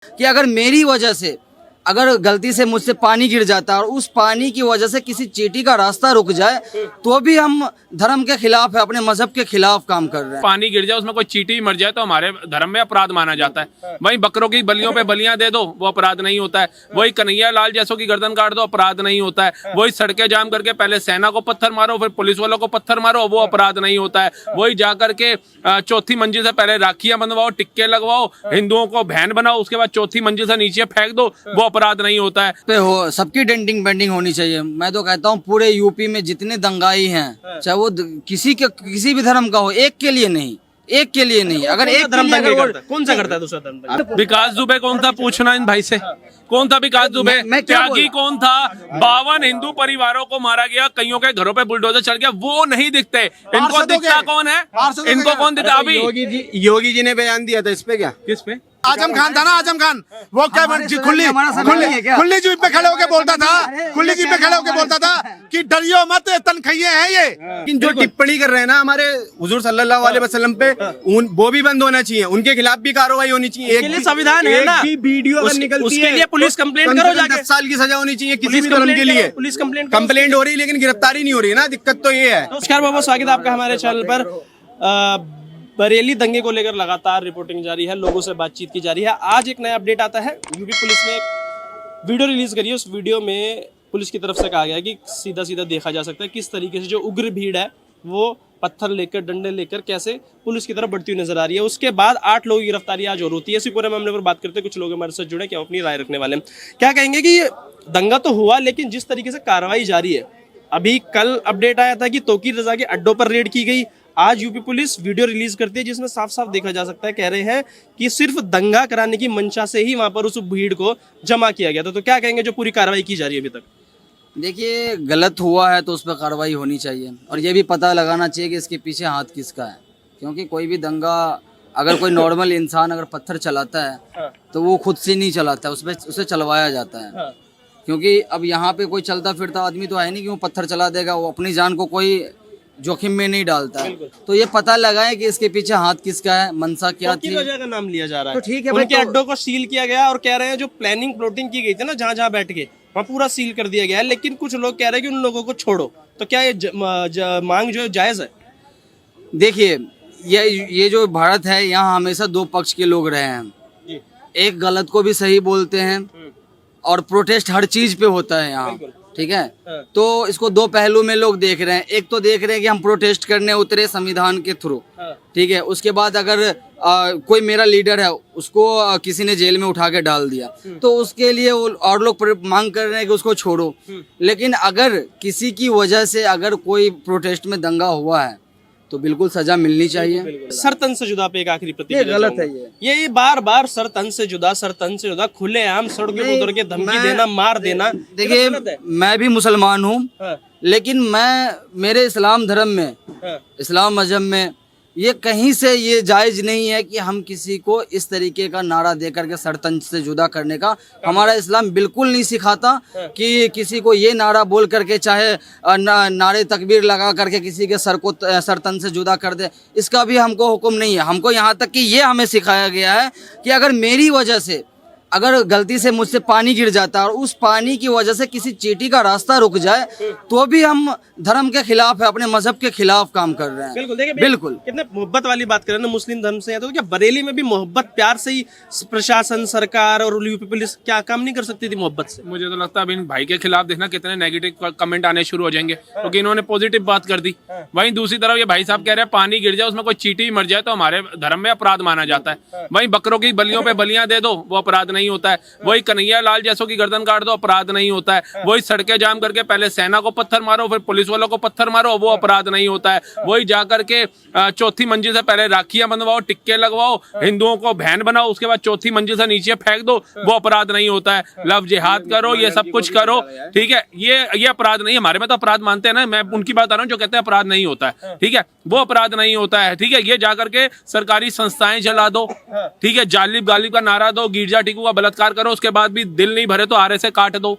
कि अगर मेरी वजह से अगर गलती से मुझसे पानी गिर जाता है और उस पानी की वजह से किसी चींटी का रास्ता रुक जाए तो भी हम धर्म के खिलाफ है, अपने मजहब के खिलाफ काम कर रहे हैं। पानी गिर जाए उसमें कोई चींटी मर जाए तो हमारे धर्म में अपराध माना जाता है। वहीं बकरों की बलियों पे बलियां दे दो वो अपराध नहीं होता है। वही कन्हैया लाल जैसों की गर्दन काट दो अपराध नहीं होता है। वही सड़कें जाम करके पहले सेना को पत्थर मारो फिर पुलिस वालों को पत्थर मारो वो अपराध नहीं होता है। वही जा करके चौथी मंजिल से पहले राखियां बंधवाओ, टिक्के लगवाओ, हिंदुओं को बहन बनाओ, उसके बाद चौथी मंजिल से नीचे फेंक दो, वो अपराध नहीं होता है। पे हो सबकी डेंटिंग पेंटिंग होनी चाहिए। मैं तो कहता हूँ पूरे यूपी में जितने दंगाई हैं, चाहे वो किसी भी धर्म का हो, एक के लिए नहीं, एक के लिए नहीं। अगर एक धर्म के लिए दंगे अगर करता है? कौन सा करता है दूसरा धर्म? विकास दुबे कौन था पूछना इन भाई से, कौन था विकास दुबे? मैं क्या त्यागी कौन था? 52 हिंदू परिवारों को मारा गया, कईयों के घरों पे बुलडोजर चढ़ गया, वो नहीं दिखते। इनको दिखता कौन है? इनको कौन दिखता? अभी योगी जी ने बयान दिया था इस पे, क्या किस पे? आजम खान था ना, आजम खान, वो क्या खुली हमारा समय नहीं है क्या? खुली जीप पे खड़े होके बोलता था, खुली जीप पे खड़े होके बोलता था कि डरियो मत, तनखइये हैं ये। लेकिन जो टिप्पणी कर रहे हैं ना हमारे हुजूर सल्लल्लाहु अलैहि वसल्लम पे, वो भी बंद होना चाहिए, उनके खिलाफ भी कार्रवाई होनी चाहिए। उसके लिए संविधान है ना, एक भी वीडियो अगर निकलती उसके है लिए पुलिस तो कंप्लेंट कम से करो कम जाके। 10 साल की सजा होनी चाहिए किसी पुलिस भी धर्म के कंप्लेंट लिए। करो, पुलिस कंप्लेंट करो। कंप्लेंट हो रही है लेकिन गिरफ्तारी नहीं हो रही है ना, दिक्कत तो ये है। नमस्कार बाबा, स्वागत है आपका हमारे चैनल पर। बरेली दंगे को लेकर लगातार रिपोर्टिंग जारी है, लोगों से बातचीत की जा रही है। आज एक नया अपडेट आता है, यूपी पुलिस ने एक वीडियो रिलीज करी है। उस वीडियो में पुलिस की तरफ से कहा गया है कि सीधा सीधा देखा जा सकता है किस तरीके से जो उग्र भीड़ है वो पत्थर लेकर, डंडे लेकर कैसे पुलिस की तरफ बढ़ती हुई नजर आ रही है। उसके बाद 8 लोगों की गिरफ्तारी आज और होती है। इसी पूरे मामले पर बात करते हैं, कुछ लोग हमारे साथ जुड़े, क्या अपनी राय रखने वाले हैं। क्या कहेंगे कि दंगा तो हुआ लेकिन जिस तरीके से कार्रवाई जारी है, अभी कल अपडेट आया था कि तोकीर रजा के अड्डों पर रेड की गई, आज यूपी पुलिस वीडियो रिलीज करती है जिसमें साफ साफ देखा जा सकता है, कह रहे हैं कि सिर्फ दंगा कराने की मंशा से ही वहां पर उस भीड़ को जमा किया गया था। तो क्या कहेंगे जो पूरी कार्रवाई की जा रही है अभी तक? देखिए, गलत हुआ है तो उस पर कार्रवाई होनी चाहिए और ये भी पता लगाना चाहिए कि इसके पीछे हाथ किसका है। क्योंकि कोई भी दंगा अगर कोई नॉर्मल इंसान अगर पत्थर चलाता है तो वो खुद से नहीं चलाता है, उसे चलवाया जाता है। क्योंकि अब यहाँ पे कोई चलता फिरता आदमी तो है नहीं कि वो पत्थर चला देगा, वो अपनी जान को कोई जोखिम में नहीं डालता है। तो ये पता लगाए कि इसके पीछे हाथ किसका है, मनसा क्या थी। वजह का नाम लिया जा रहा है, तो ठीक है उनके भाई, अड्डों को सील किया गया और कह रहे हैं जो प्लानिंग प्लॉटिंग की गई थी ना, जहाँ जहाँ बैठ के वहाँ पूरा सील कर दिया गया है। लेकिन कुछ लोग कह रहे हैं कि उन लोगों को छोड़ो। तो क्या ये मांग जो है जायज है? देखिए, ये जो भारत है, यहाँ हमेशा दो पक्ष के लोग रहे हैं। एक गलत को भी सही बोलते हैं और प्रोटेस्ट हर चीज पे होता है यहाँ, ठीक है। तो इसको दो पहलू में लोग देख रहे हैं। एक तो देख रहे हैं कि हम प्रोटेस्ट करने उतरे संविधान के थ्रू, ठीक है। उसके बाद अगर कोई मेरा लीडर है उसको किसी ने जेल में उठा के डाल दिया तो उसके लिए वो और लोग मांग कर रहे हैं कि उसको छोड़ो। लेकिन अगर किसी की वजह से अगर कोई प्रोटेस्ट में दंगा हुआ है तो बिल्कुल सजा मिलनी चाहिए। सर तन से जुदा पे एक आखिरी प्रतिक्रिया गलत है ये बार बार सर तन से जुदा खुलेआम सड़कों पे उतर के धमकी देना, मार देना। देखिए, मैं भी मुसलमान हूँ लेकिन मेरे इस्लाम धर्म में, इस्लाम मजहब में ये कहीं से ये जायज नहीं है कि हम किसी को इस तरीके का नारा दे करके सरतन से जुदा करने का। हमारा इस्लाम बिल्कुल नहीं सिखाता कि किसी को ये नारा बोल करके, चाहे नारे तकबीर लगा करके किसी के सर को सरतन से जुदा कर दे। इसका भी हमको हुक्म नहीं है। हमको यहाँ तक कि ये हमें सिखाया गया है कि अगर मेरी वजह से अगर गलती से मुझसे पानी गिर जाता है और उस पानी की वजह से किसी चींटी का रास्ता रुक जाए तो भी हम धर्म के खिलाफ है, अपने मजहब के खिलाफ काम कर रहे हैं। बिल्कुल, देखिए बिल्कुल। कितने मोहब्बत वाली बात करें ना मुस्लिम धर्म से, तो क्या बरेली में भी मोहब्बत प्यार से ही प्रशासन, सरकार और यूपी पुलिस क्या काम नहीं कर सकती थी मोहब्बत से? मुझे तो लगता है अभी इन भाई के खिलाफ देखना कितने नेगेटिव कमेंट आने शुरू हो जाएंगे क्योंकि इन्होंने पॉजिटिव बात कर दी। वहीं दूसरी तरफ ये भाई साहब कह रहे हैं पानी गिर जाए उसमें कोई चींटी मर जाए तो हमारे धर्म में अपराध माना जाता है। वहीं बकरों की बलियों पे बलियां दे दो वो अपराध नहीं होता है। वही कन्हैया लाल जैसों की गर्दन काट दो अपराध नहीं होता है। वही सड़कें जाम करके पहले सेना को पत्थर मारो फिर पुलिस वालों को पत्थर मारो, वो अपराध नहीं होता है। वही जा करके चौथी मंजिल से पहले राखियां बंधवाओ, टिक्के लगवाओ, हिंदुओं को बहन बनाओ, उसके बाद चौथी मंजिल से नीचे फेंक दो, वो अपराध नहीं होता है। लव जिहाद करो, ये सब कुछ करो, ठीक है। ये अपराध नहीं, हमारे में तो अपराध मानते हैं ना। मैं उनकी बात आ रहा हूँ जो कहते हैं अपराध नहीं होता है, ठीक है, वो अपराध नहीं होता है, ठीक है। ये जाकर के सरकारी संस्थाएं जला दो, ठीक है, जालिब गालिब का नारा दो, गिरजा टिकू का बलात्कार करो, उसके बाद भी दिल नहीं भरे तो आरे से काट दो।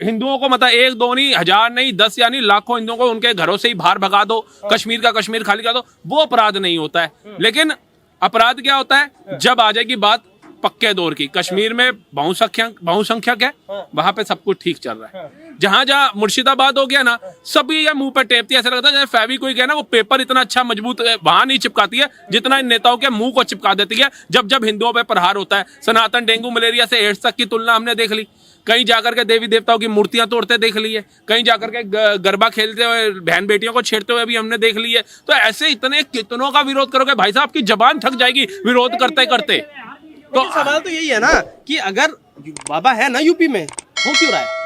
हिंदुओं को मतलब 1 2 नहीं, 1000 नहीं, 10 यानी लाखों हिंदुओं को उनके घरों से ही बाहर भगा दो, कश्मीर का कश्मीर खाली कर दो, वो अपराध नहीं होता है। लेकिन अपराध क्या होता है? जब आ जाएगी बात पक्के दौर की। कश्मीर में बहुसंख्यक है, वहां पे सब कुछ ठीक चल रहा है। जहां जहां मुर्शिदाबाद हो गया ना, सभी ये मुंह पे टेपती है, ऐसा लगता है जैसे फेविक्विक है ना, वो पेपर इतना अच्छा मजबूत वहां नहीं चिपकाती है जितना इन नेताओं के मुंह को चिपका देती है जब जब हिंदुओं पे प्रहार होता है। सनातन डेंगू मलेरिया से एड्स तक की तुलना हमने देख ली, कहीं जाकर के देवी देवताओं की मूर्तियां तोड़ते देख ली है, कहीं जाकर के गरबा खेलते हुए बहन बेटियों को छेड़ते हुए भी हमने देख ली है। तो ऐसे इतने कितनों का विरोध करोगे भाई साहब, की जबान थक जाएगी विरोध करते करते। तो सवाल तो यही है ना कि अगर बाबा है ना यूपी में, हो क्यों रहा है?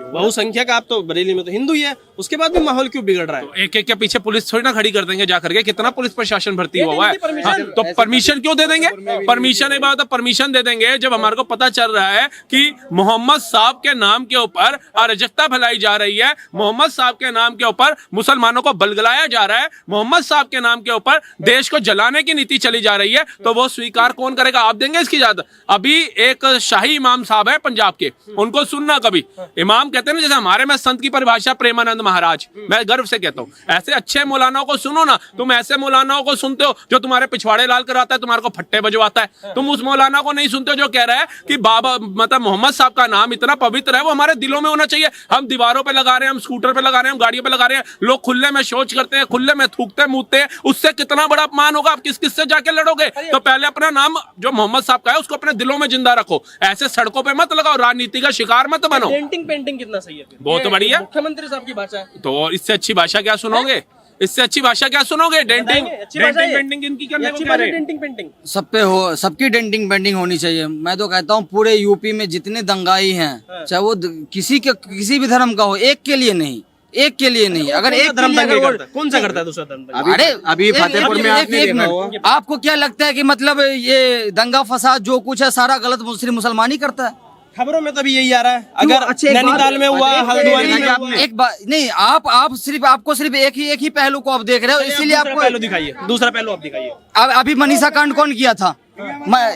बहुसंख्यक आप तो बरेली में तो हिंदू ही है, उसके बाद भी माहौल क्यों बिगड़ रहा है? तो एक एक के पीछे पुलिस थोड़ी ना खड़ी कर देंगे जाकर के, कितना पुलिस प्रशासन भर्ती हुआ है। हाँ, तो परमिशन क्यों दे देंगे? परमिशन एक बात है, परमिशन दे देंगे जब हमारे को पता चल रहा है कि मोहम्मद साहब के नाम के ऊपर अराजकता फैलाई जा रही है, मोहम्मद साहब के नाम के ऊपर मुसलमानों को बलगलाया जा रहा है, मोहम्मद साहब के नाम के ऊपर देश को जलाने की नीति चली जा रही है, तो वो स्वीकार कौन करेगा? आप देंगे इसकी इजाजत? अभी एक शाही इमाम साहब है पंजाब के, उनको सुनना कभी। इमाम कहते हैं ना, जैसे हमारे में संत की परिभाषा प्रेमानंद महाराज, मैं गर्व से कहता हूँ, ऐसे अच्छे मौलानाओं को सुनो ना। तुम ऐसे मौलानाओं को सुनते हो जो तुम्हारे पिछवाड़े लाल कराता है, तुम्हारे को फट्टे बजवाता है। तुम उस मौलाना को नहीं सुनते हो जो कह रहा है कि बाबा मतलब मोहम्मद साहब का नाम इतना पवित्र है, वो हमारे दिलों में होना चाहिए। हम दीवारों पे लगा रहे हैं, हम स्कूटर पे लगा रहे हैं, हम गाड़ियों पे लगा रहे हैं, लोग खुले में शौच करते हैं, खुले में थूकते मूतते हैं, उससे कितना बड़ा अपमान होगा। आप किस किस से जाके लड़ोगे? तो पहले अपना नाम जो मोहम्मद साहब का है उसको अपने दिलों में जिंदा रखो, ऐसे सड़कों पे मत लगाओ, राजनीति का शिकार मत बनो। पेंटिंग पेंटिंग कितना सही है? बहुत बढ़िया, मुख्यमंत्री साहब की भाषा है, तो इससे अच्छी भाषा क्या सुनोगे? इससे अच्छी भाषा क्या सुनोगे? डेंटिंग पेंटिंग इनकी करने को कह रहे हैं। डेंटिंग पेंटिंग सब पे हो, सबकी डेंटिंग पेंटिंग होनी चाहिए। मैं तो कहता हूँ पूरे यूपी में जितने दंगाई हैं, चाहे वो किसी भी धर्म का हो, एक के लिए नहीं, एक के लिए नहीं। अगर एक धर्म के लिए दंगे अगर करता है, कौन सा करता है दूसरा धर्म? अरे अभी फतेहपुर में आपने एक देखा मिनट, आपको क्या लगता है कि मतलब ये दंगा फसाद जो कुछ है सारा गलत मुसलमान ही करता है? खबरों में तो अभी यही आ रहा है। अगर नैनीताल में हुआ, हल्द्वानी में हुआ, एक बात नहीं, आपको सिर्फ एक ही पहलू को आप देख रहे हो, इसीलिए दूसरा आपको पहलू दिखाइए, दूसरा पहलू आप दिखाइए। अभी मनीषा कांड कौन किया था?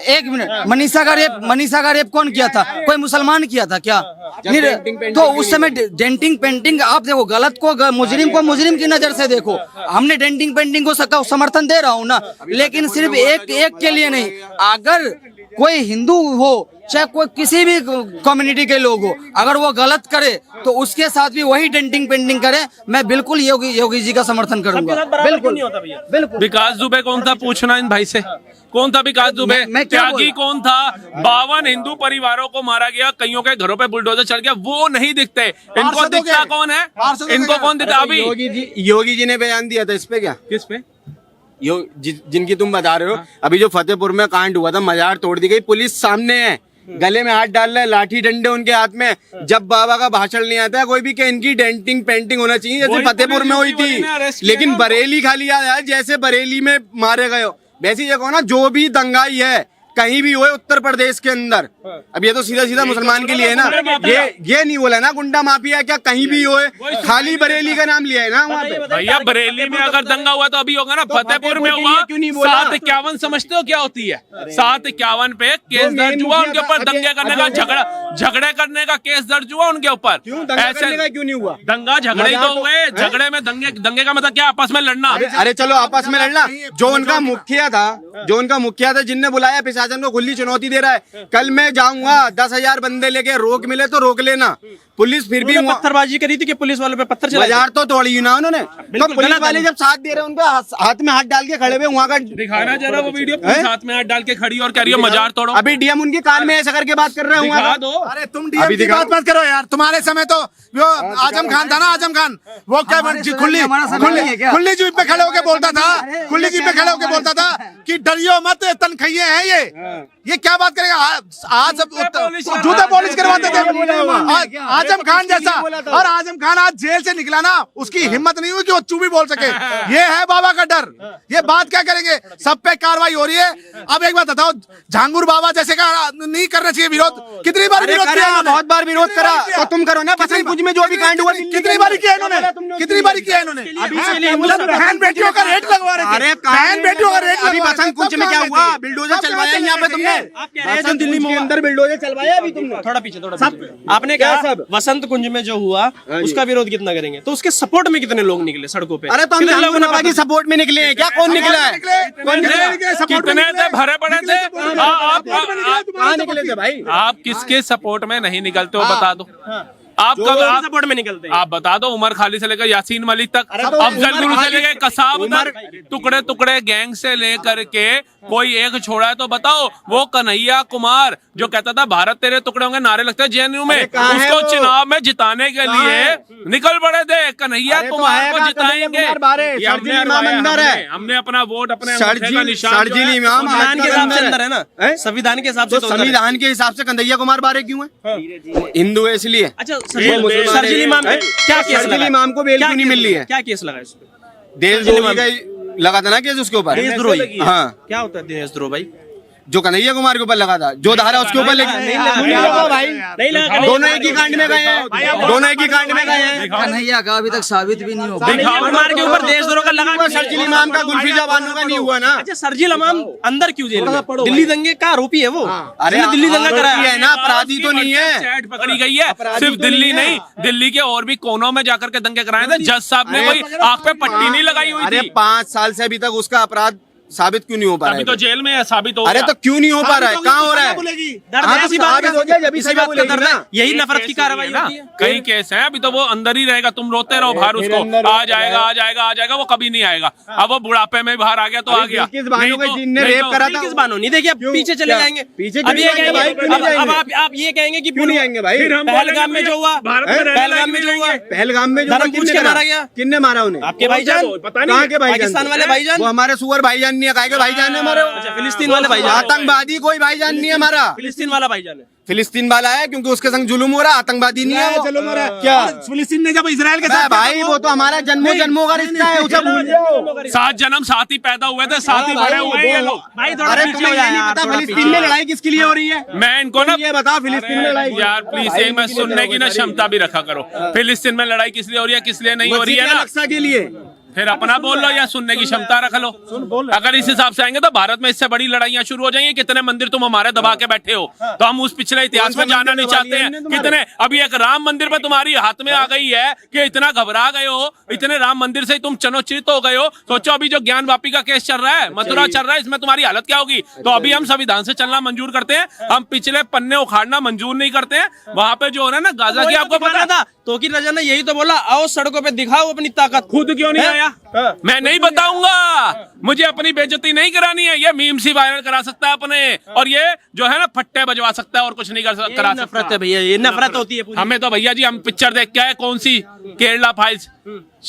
एक मिनट, मनीषा का रेप कौन किया था? कोई मुसलमान किया था क्या? तो उस समय डेंटिंग पेंटिंग आप देखो, गलत को मुजरिम की नजर से देखो। हमने डेंटिंग पेंटिंग को समर्थन दे रहा हूँ ना, लेकिन सिर्फ एक के लिए नहीं। अगर कोई हिंदू हो चाहे कोई किसी भी कम्युनिटी के लोग हो, अगर वो गलत करे तो उसके साथ भी वही डेंटिंग पेंटिंग करे। मैं बिल्कुल योगी जी का समर्थन करूंगा। बिल्कुल बिल्कुल। विकास दुबे कौन था? पूछना इन भाई से, कौन था विकास दुबे? मैं क्या त्यागी कौन था? 52 हिंदू परिवारों को मारा गया, कईयों के घरों पे बुलडोजर चल गया, वो नहीं दिखते। इनको दिखता कौन है? इनको कौन दिखता? अभी योगी जी ने बयान दिया था इस पे, क्या किस पे? जिनकी तुम बता रहे हो, अभी जो फतेहपुर में कांड हुआ था, मजार तोड़ दी गई, पुलिस सामने है, गले में हाथ डाल रहे हैं, लाठी डंडे उनके हाथ में। जब बाबा का भाषण नहीं आता है कोई भी, कि इनकी डेंटिंग पेंटिंग होना चाहिए जैसे फतेहपुर में हुई थी। लेकिन बरेली खाली याद है, जैसे बरेली में मारे गए हो, वैसे ये कहो ना, जो भी दंगाई है कहीं भी हुए उत्तर प्रदेश के अंदर, अब ये तो सीधा मुसलमान के लिए है ना, ये नहीं बोला ना गुंडा माफिया, क्या कहीं भी हुए, खाली बरेली का नाम लिया है ना वहाँ पे। भैया बरेली में अगर दंगा हुआ तो अभी होगा ना, फतेहपुर में हुआ। 751 समझते हो क्या होती है? 751 पे केस दर्ज हुआ उनके ऊपर, दंगे करने का झगड़े करने का केस दर्ज हुआ उनके ऊपर। ऐसे क्यों नहीं हुआ? दंगा झगड़े तो हुए, झगड़े में दंगे का मतलब क्या? आपस में लड़ना। अरे चलो आपस में लड़ना। जो उनका मुखिया था जिनने बुलाया, प्रशासन को खुली चुनौती दे रहा है, कल मैं जाऊंगा 10,000 बंदे लेके, रोक मिले तो रोक लेना। पुलिस फिर भी पत्थरबाजी करी थी कि पुलिस वालों पे पत्थर चलाए? बाजार तो तोड़ी ना उन्होंने। तो पुलिस वाले जब साथ दे रहे हैं, उनका हाथ में हाथ डाल के खड़े हुए, वहाँ का दिखाना जरा वो वीडियो, हाथ में हाथ डाल के खड़ी और कह रही हो मजार तोड़ो। अभी डीएम उनके कान में ऐसा करके बात कर रहे हैं, दो। अरे तुम डीएम की बात मत करो यार, तुम्हारे समय तो वो आजम खान था ना, आजम खान, वो क्या खुली जीप पे खड़े होके बोलता था, खुली जीप पे खड़े होके बोलता था कि डरियो मत, तनखइये हैं ये क्या बात करेगा? आज जूते पॉलिश करवाते थे आजम खान जैसा, और आजम खान आज जेल से निकला ना, उसकी हिम्मत नहीं हुई कि वो चूमी बोल सके। ये है बाबा का डर। ये बात क्या करेंगे? सब पे कार्रवाई हो रही है। अब एक बात बताओ, झांगुर बाबा जैसे का नहीं करना चाहिए विरोध? कितनी बार विरोध किया? बहुत बार विरोध करा, तो तुम करो ना। पसंद में जो भी कांड हुआ, कितनी बार किया इन्होंने? बहन बेटियों का रेट लगवा रहे थे। अरे बहन बेटियों का रेट, अभी बसंत कुंज में क्या हुआ? बिल्डोजर चलवाया कहीं यहाँ पे तुमने? आप कह रहे हैं जो दिल्ली में के अंदर बुलडोजर चलवाया अभी तुमने? थोड़ा पीछे आपने कहा वसंत कुंज में जो हुआ उसका विरोध कितना करेंगे, तो उसके सपोर्ट में कितने लोग निकले सड़कों पे? अरे तो हम लोगों ने बाकी सपोर्ट में निकले हैं क्या? कौन निकला है? कौन निकला? कितने थे भरे पड़े थे? कहाँ निकले थे भाई? आप किसके सपोर्ट में नहीं निकलते हो बता दो। आप कब आप सपोर्ट में निकलते हैं? आप बता दो। उमर खाली से लेकर यासीन मलिक तक, अफजल गुरु से लेकर कसाब तक, टुकड़े टुकड़े गैंग से लेकर के कोई एक छोड़ा है तो बताओ। वो कन्हैया कुमार जो कहता था भारत तेरे टुकड़े होंगे, नारे लगते हैं जेएनयू में, उसको चुनाव में जिताने के लिए निकल पड़े थे। कन्हैया कुमार को जिताएंगे, हमने अपना वोट अपने अंगूठे का निशान जो है, संविधान के हिसाब से अंदर है ना, संविधान के हिसाब से तो अंदर है। संविधान के हिसाब से कन्हैया कुमार बारे क्यों है? हिंदू है इसलिए। अच्छा सरजील इमाम पे क्या केस लगा? इमाम को बेल क्यों नहीं मिल रही है? क्या केस लगा इस पे? देशद्रोही का लगा था ना केस उसके ऊपर। देशद्रोही? हाँ, क्या होता है देशद्रोह भाई? जो कन्हैया कुमार के ऊपर लगा था, जो धारा उसके ऊपर नहीं लगा भाई, नहीं लगा। दोनों एक ही कांड में गए हैं, दोनों एक ही कांड में गए हैं। कन्हैया का अभी तक साबित भी नहीं हो पाया। कन्हैया कुमार के ऊपर देशद्रोह का लगा, सरजील इमाम का, गुल्फिजा बानो का नहीं हुआ ना। अच्छा सरजील इमाम अंदर क्यों जेल में? दिल्ली दंगे का आरोपी है वो। अरे दिल्ली दंगा कराया है ना, अपराधी तो नहीं है। चैट पकड़ी गई है, सिर्फ दिल्ली नहीं, दिल्ली के और भी कोनों में जाकर के दंगे कराए थे। जज साहब ने कोई आंख पे पट्टी नहीं लगाई हुई अरे थी। 5 साल से अभी तक उसका अपराध साबित क्यों नहीं हो पा रहा अभी है? तो जेल में है, साबित हो अरे गया। तो क्यों नहीं हो पा रहा है? कहाँ हो रहा है? दर्द हाँ, है, तो इसी बात साबित हो गया, जब इसी बात का दर्द है। यही नफरत की कार्रवाई ना, होती है। कई केस हैं, अभी तो वो अंदर ही रहेगा। तुम रोते रहो बाहर उसको, आ जाएगा आ जाएगा आ जाएगा, वो कभी नहीं आएगा। अब वो बुढ़ापे में बाहर आ गया तो आ गया। किस बानों के जिनने रेप करा था? किस बानो नहीं? देखिए अब पीछे चले जाएंगे, पीछे अब ये क्यों भाई? क्यों नहीं कहेंगे, अब जाएंगे? आप ये कहेंगे कि क्यों नहीं आएंगे भाई? पहलगाम में जो हुआ, पहलगाम में जो हुआ, पहलगाम में जो धर्म पूछ के मारा गया, किन्ने मारा उन्हें? आपके भाईजान, कहाँ के भाईजान? पाकिस्तान वाले भाईजान, वो हमारे सुअर भाईजान नहीं है, काहे के भाईजान है हमारे? फिलिस्तीन वाले भाईजान, आतंकवादी कोई भाईजान नहीं है हमारा। फिलिस्तीन वाला भाईजान है। फिलिस्तीन वाला है क्योंकि उसके संग जुलूम हो रहा, आतंकवादी नहीं है वो। क्या फिलिस्तीन ने जब इजराइल के साथ भाई, वो तो हमारा जन्मों का रिश्ता है, उसे भूल जाओ। 7 जन्म साथ ही पैदा हुए थे, साथ ही बड़े हुए हैं ये लोग। भाई थोड़ा अरे पीछे तुम्हें हो ये जाए नहीं यार, पता थोड़ा फिलिस्तीन में लड़ाई किसके लिए हो रही है? मैं इनको ना ये बता, फिलिस्तीन में लड़ाई यार प्लीज एक मैं सुनने की ना क्षमता भी रखा करो। फिलिस्तीन में लड़ाई किस लिए हो रही है, किस लिए नहीं हो रही है ना, नक्शा के लिए। फिर अपना बोल लो या सुनने की क्षमता रख लो। अगर इस हिसाब से आएंगे तो भारत में इससे बड़ी लड़ाइयां शुरू हो जाएंगी। कितने मंदिर तुम हमारे दबा के बैठे हो, तो हम उस पिछले इतिहास में जाना नहीं चाहते हैं। कितने अभी एक राम मंदिर पे तुम्हारी हाथ में आ गई है कि इतना घबरा गए हो, इतने राम मंदिर से तुम चनोचित हो गए हो। सोचो अभी जो ज्ञान वापी का केस चल रहा है, मथुरा चल रहा है, इसमें तुम्हारी हालत क्या होगी? तो अभी हम संविधान से चलना मंजूर करते हैं, हम पिछले पन्ने उखाड़ना मंजूर नहीं करते हैं। वहां पे जो हो रहा है ना गाजा की, आपको पता था तो की रजा ने यही तो बोला, आओ सड़कों पे दिखाओ अपनी ताकत। खुद क्यों नहीं आया? मैं नहीं बताऊंगा, मुझे अपनी बेइज्जती नहीं करानी है। ये मीम सी वायरल करा सकता है अपने, और ये जो है ना फट्टे बजवा सकता है और कुछ नहीं करा सकता। नफरत है भैया, ये नफरत होती है पूरी। हमें तो भैया जी हम पिक्चर देख के आए, कौन सी केरला फाइल्स,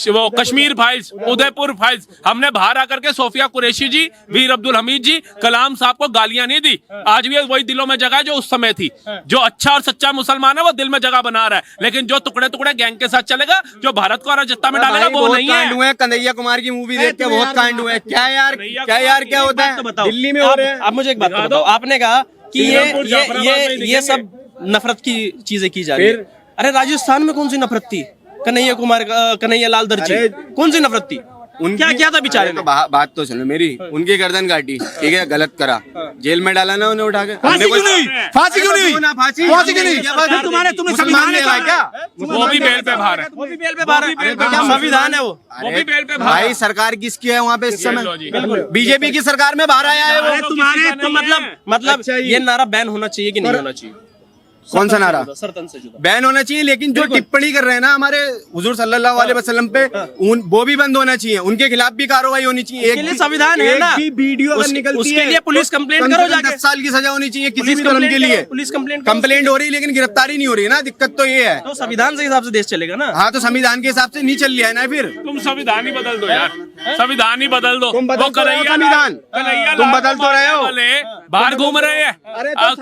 वो कश्मीर फाइल्स, उदयपुर फाइल्स। हमने बाहर आकर के सोफिया कुरैशी जी, वीर अब्दुल हमीद जी, कलाम साहब को गालियां नहीं दी। आज भी वही दिलों में जगह है जो उस समय थी। जो अच्छा और सच्चा मुसलमान है वो दिल में जगह बना रहा है, लेकिन जो टुकड़े टुकड़े गैंग के साथ चलेगा, जो भारत को अराजकता में डालेगा, वो नहीं है। कन्हैया कुमार की मूवी देख के बहुत कांड हुए। क्या यार क्या होता है दिल्ली में हो रहे हैं? आप मुझे एक बात बताओ, आपने कहा कि ये सब नफरत की चीजें की जा रही है। अरे राजस्थान में कौन सी नफरत थी? कन्हैया लाल दर्जी, कौन सी नफरत थी? क्या किया था बेचारे ने? बात तो सुनो मेरी, उनकी गर्दन काटी, ठीक है, गलत करा, जेल में डाला ना उन्हें उठा के। फांसी क्यों नहीं? फांसी क्यों नहीं? फांसी क्यों नहीं? तुमने संविधान है क्या? वो भी बेल पे बाहर है, वो भी बेल पे बाहर है। क्या संविधान है वो? वो भी बेल पे बाहर भाई सरकार किसकी है वहाँ पे इस समय? बीजेपी की सरकार में बाहर आया है वो। तुम्हारे तो मतलब ये नारा बैन होना चाहिए कि नहीं होना चाहिए? कौन सा नारा? सरतन से जुड़ा बैन होना चाहिए, लेकिन जो टिप्पणी कर रहे हैं ना हमारे हुजूर सल्लल्लाहु अलैहि वसल्लम पे, वो भी बंद होना चाहिए, उनके खिलाफ भी कार्रवाई होनी चाहिए। के लिए संविधान है ना, वीडियो अगर निकलती उसके है लिए पुलिस कंप्लेंट करो जाके। 10 साल की सजा होनी चाहिए किसी भी धर्म के लिए। पुलिस कंप्लेंट हो रही है लेकिन गिरफ्तारी नहीं हो रही है ना, दिक्कत तो ये है। तो संविधान के हिसाब से देश चलेगा ना। हाँ, तो संविधान के हिसाब से नहीं चल रहा है ना फिर। तुम संविधान ही बदल दो यार, संविधान ही बदल दो। तुम बदल तो रहे हो संविधान, तुम बदल तो रहे हो। बाहर घूम रहे हैं,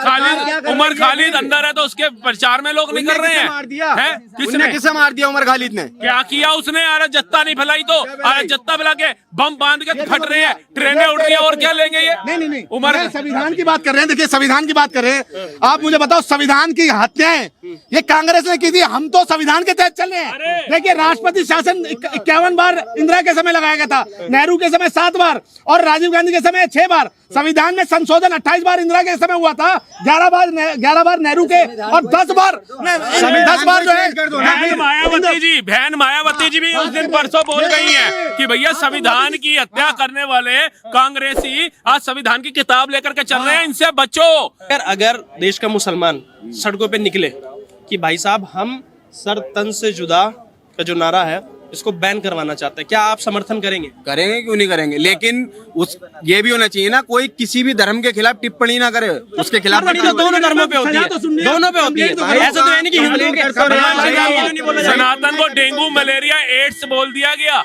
खालिद उमर खालिद अंदर है तो उसके प्रचार में लोग नहीं कर रहे हैं। मार दिया हैं? उसने किसे मार दिया? उमर खालिद ने क्या किया उसने? अरे जत्ता नहीं फैलाई तो, अरे जत्ता फैला के बम बांध के फट रहे हैं, ट्रेनें उड़ रही हैं, और क्या लेंगे ये? नहीं उमर मैं संविधान की बात कर रहे हैं। देखिए संविधान की बात कर रहे हैं, आप मुझे बताओ संविधान की हत्याएं ये कांग्रेस ने की थी, हम तो संविधान के तहत चल रहे हैं। देखिए राष्ट्रपति शासन 51 बार इंदिरा के समय लगाया गया था, नेहरू के समय 7 बार और राजीव गांधी के समय 6 बार। संविधान में संशोधन 28 बार इंदिरा के समय हुआ था, 11 बार नेहरू के और 10 बार जो है बहन मायावती जी भी उस दिन परसों बोल गई हैं कि भैया संविधान की हत्या करने वाले कांग्रेसी आज संविधान की किताब लेकर के चल रहे हैं, इनसे बचो। अगर देश का मुसलमान सड़कों पे निकले कि भाई साहब हम सर तन से जुदा का जो नारा है इसको बैन करवाना चाहते हैं, क्या आप समर्थन करेंगे? करेंगे, क्यों नहीं करेंगे, लेकिन उस ये भी होना चाहिए ना, कोई किसी भी धर्म के खिलाफ टिप्पणी ना करे, उसके खिलाफ तो दोनों धर्मों पे होती है, दोनों पे होती है। ऐसा तो है नहीं कि हिंदू के सनातन को डेंगू मलेरिया एड्स बोल दिया गया।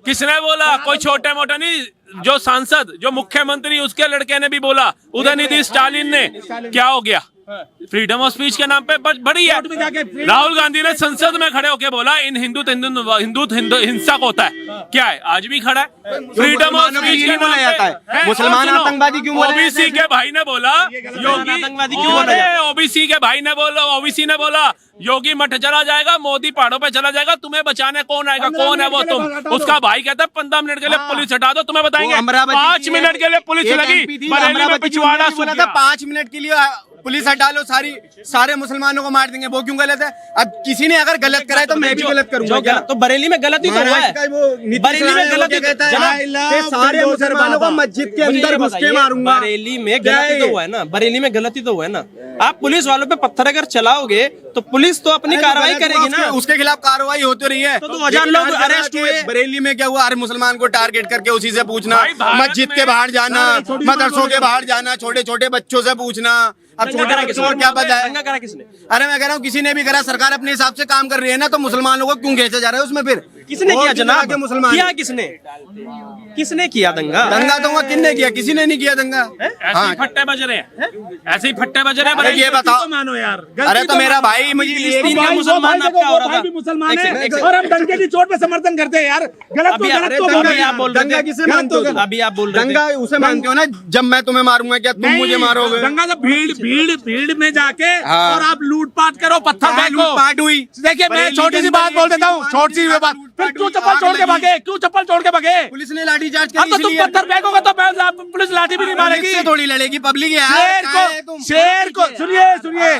किसने बोला? कोई छोटे मोटा नहीं, जो सांसद जो मुख्यमंत्री उसके लड़के ने भी बोला, उदयनिधि स्टालिन ने। क्या हो गया? फ्रीडम ऑफ स्पीच के नाम पे बड़ी है। राहुल गांधी ने संसद में खड़े होकर बोला इन हिंदू हिंसक होता है। क्या है? आज भी खड़ा है फ्रीडम ऑफ स्पीच के नाम पे। मुसलमान आतंकवादी क्यों बोला? ओबीसी के भाई ने बोला, आतंकवादी क्यों बोला? ओबीसी के भाई ने बोला, ओबीसी ने बोला योगी मठ चला जाएगा, मोदी पहाड़ों पे चला जाएगा, तुम्हें बचाने कौन आएगा? कौन है वो तुम? उसका भाई कहता है 15 मिनट के लिए पुलिस हटा दो, तुम्हें बताएंगे। 5 मिनट के लिए पुलिस लगी, बरेली में पिछवाड़ा बोला था 5 मिनट के लिए पुलिस हटा लो, सारे मुसलमानों को मार देंगे। वो क्यों गलत है? अब किसी ने अगर गलत करा है तो मैं भी गलत करूंगा। तो बरेली में गलती तो हुआ है, बरेली में गलती कहता है सारे मुसलमानों को मस्जिद के अंदर घुस के मारूंगा। बरेली में गलती तो हुआ है ना, बरेली में गलती तो हुआ है ना। आप पुलिस वालों पे पत्थर अगर चलाओगे तो पुलिस तो अपनी कार्रवाई करेगी ना, उसके खिलाफ कार्रवाई होती रही है। तो 2000 लोग अरेस्ट हुए। बरेली में क्या हुआ? हर मुसलमान को टारगेट करके उसी से पूछना, मस्जिद के बाहर जाना, मदरसों के बाहर जाना, छोटे छोटे बच्चों से पूछना। अब छोटे बच्चों को क्या पता है? करा किसने? अरे मैं कह रहा हूँ किसी ने भी करा, सरकार अपने हिसाब से काम कर रही है ना, तो मुसलमानों को क्यों भेजा जा रहा है उसमें? फिर किसने किया जनाब? मुसलमान किया किसने किया दंगा? दंगा तो किसने किया? किसी ने नहीं किया दंगा। ऐसे ही फट्टे बज रहे हैं, ऐसे ही फट्टे बज रहे हैं। अरे ये बताओ, मानो यार, अरे तो मेरा भाई मुझे फिलिस्तीन का मुसलमान आपका हो रहा था, मुसलमान है और हम दंगे की चोट पे समर्थन करते हैं यार। गलत तो अभी आप बोल रहे थे, किसे मानते हो? अभी आप बोल रहे थे दंगा उसे मानते हो ना जब मैं तुम्हें मारूंगा, क्या तुम मुझे मारोगे? दंगा जब भीड़ में जाके और आप लूटपाट करो, पत्थर फेंको। लूटपाट हुई। देखिए मैं छोटी सी बात बोल देता हूँ, छोटी सी बात, फिर क्यों चप्पल छोड़ के भागे? क्यों चप्पल छोड़ के भागे? पुलिस ने लाठीचार्ज हाँ तो तुम पत्थर फेंकोगे तो पुलिस लाठी भी नहीं मारेगी। थोड़ी लड़ेगी पब्लिक। शेर को सुनिए,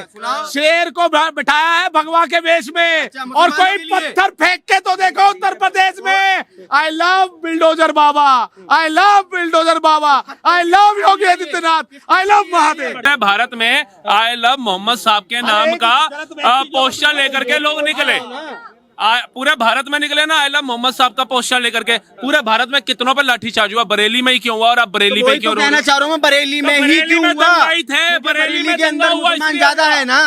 शेर को बिठाया है भगवा के वेश में, और कोई पत्थर फेंक के तो देखो उत्तर प्रदेश में। I love bulldozer Baba, I love bulldozer Baba, I love Yogi Adityanath, I love Mahadev. Bharat में आई लव मोहम्मद साहब के नाम का पोस्टर लेकर के लोग निकले, पूरे भारत में निकले ना, आई लव मोहम्मद साहब का पोस्टर लेकर के। पूरे भारत में कितनों पे लाठीचार्ज हुआ? बरेली में ही क्यों हुआ? और अब बरेली पे क्यों? कहना चाह रहा हूँ, बरेली में ही क्यों हुआ? बरेली में के अंदर मुसलमान ज्यादा है ना,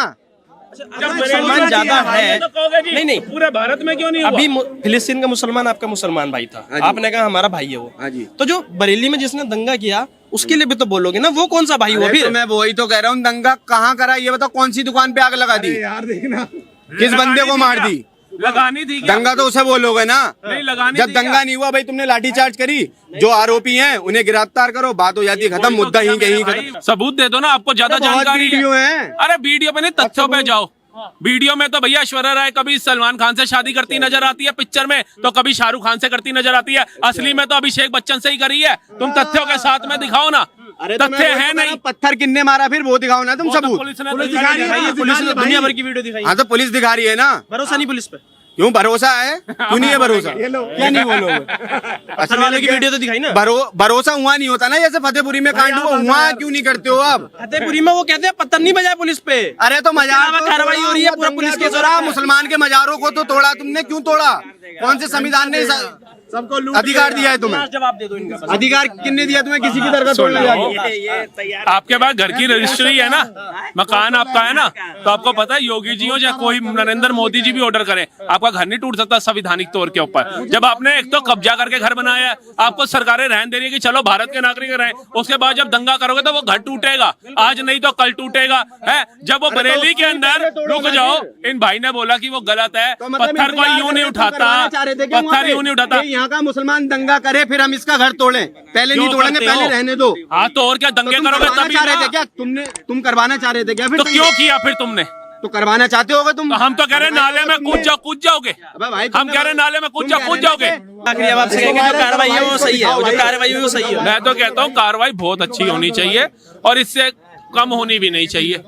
मुसलमान ज्यादा है। नहीं, पूरे भारत में क्यों नहीं हुआ? अभी फिलिस्तीन का मुसलमान आपका मुसलमान भाई था, आपने कहा हमारा भाई है वो। तो जो बरेली में जिसने दंगा किया उसके लिए भी तो बोलोगे ना, वो कौन सा भाई हुआ? फिर मैं वही तो कह रहा हूँ, दंगा कहाँ करा ये बताओ? कौन सी दुकान पे आग लगा दी यार? देखना किस बंदे को मार दी? लगानी थी क्या? दंगा तो उसे बोलोगे ना, नहीं लगानी जब थी दंगा क्या? नहीं हुआ भाई, तुमने लाठीचार्ज करी, जो आरोपी हैं उन्हें गिरफ्तार करो, बात हो जाती है खत्म, मुद्दा ही कहीं खत्म। सबूत दे दो ना, आपको ज्यादा जानकारी है। अरे वीडियो पे नहीं, तथ्यों पे जाओ। वीडियो में तो भैया ऐश्वर्या राय कभी सलमान खान से शादी करती नजर आती है पिक्चर में, तो कभी शाहरुख खान से करती नजर आती है, असली में तो अभिषेक बच्चन से ही करी है। तुम तथ्यों के साथ में दिखाओ ना। तथ्य है नहीं, पत्थर किन्ने मारा फिर वो दिखाओ ना तुम सबूत। पुलिस ने दिखा रही है, पुलिस ने दुनिया भर की वीडियो दिखाई। हाँ तो पुलिस दिखा रही है ना, भरोसा नहीं पुलिस पे? क्यों भरोसा है? क्यों नहीं है भरोसा? क्या नहीं बोलोगे? वाले की वीडियो तो दिखाई ना। भरोसा हुआ नहीं होता ना, जैसे फतेहपुरी में कांड हुआ, हुआ क्यों नहीं करते हो आप? फतेहपुरी में वो कहते हैं पत्थर नहीं बजाए पुलिस पे। अरे तो मजार कार्रवाई हो रही है पूरा पुलिस के जरा, मुसलमान के मजारों को तो तोड़ा तुमने, क्यों तोड़ा? कौन से संविधान ने सबको अधिकार दिया है तुम्हें? जवाब दे दो इनका बस। अधिकार किसने दिया तुम्हें किसी की दरगाह तोड़ने जाके? आपके पास घर की रजिस्ट्री है ना, मकान आपका है ना, तो आपको पता है योगी जी हो या कोई नरेंद्र मोदी जी भी ऑर्डर करें, आपका घर नहीं टूट सकता संवैधानिक तौर के ऊपर। जब आपने एक तो कब्जा करके घर बनाया है, आपको सरकारें रहन दे रही है कि चलो भारत के नागरिक रहे, उसके बाद जब दंगा करोगे तो वो घर टूटेगा, आज नहीं तो कल टूटेगा है। जब वो बरेली के अंदर, रुक जाओ, इन भाई ने बोला कि वो गलत है, पत्थर कोई यूं नहीं उठाता, पत्थर यूं नहीं उठाता। यहाँ का मुसलमान दंगा करे फिर हम इसका घर तोड़े, पहले नहीं तोड़ेंगे, पहले रहने दो। हाँ तो और क्या, दंगे करोगे तभी चाह रहे थे ना। क्या तुम करवाना चाह रहे थे क्या? फिर तो क्यों किया फिर तुमने? तो करवाना चाहते होगे तुम। तो हम तो कह रहे हैं नाले में कूद जाओगे। अबे भाई हम कह रहे हैं नाले में कूद जाओगे। आखिरी जवाब से कहेंगे जो कार्रवाई है वो सही है, वो जो कार्रवाई है वो सही है। मैं तो कहता हूँ कार्रवाई बहुत अच्छी होनी चाहिए और इससे कम होनी भी नहीं चाहिए।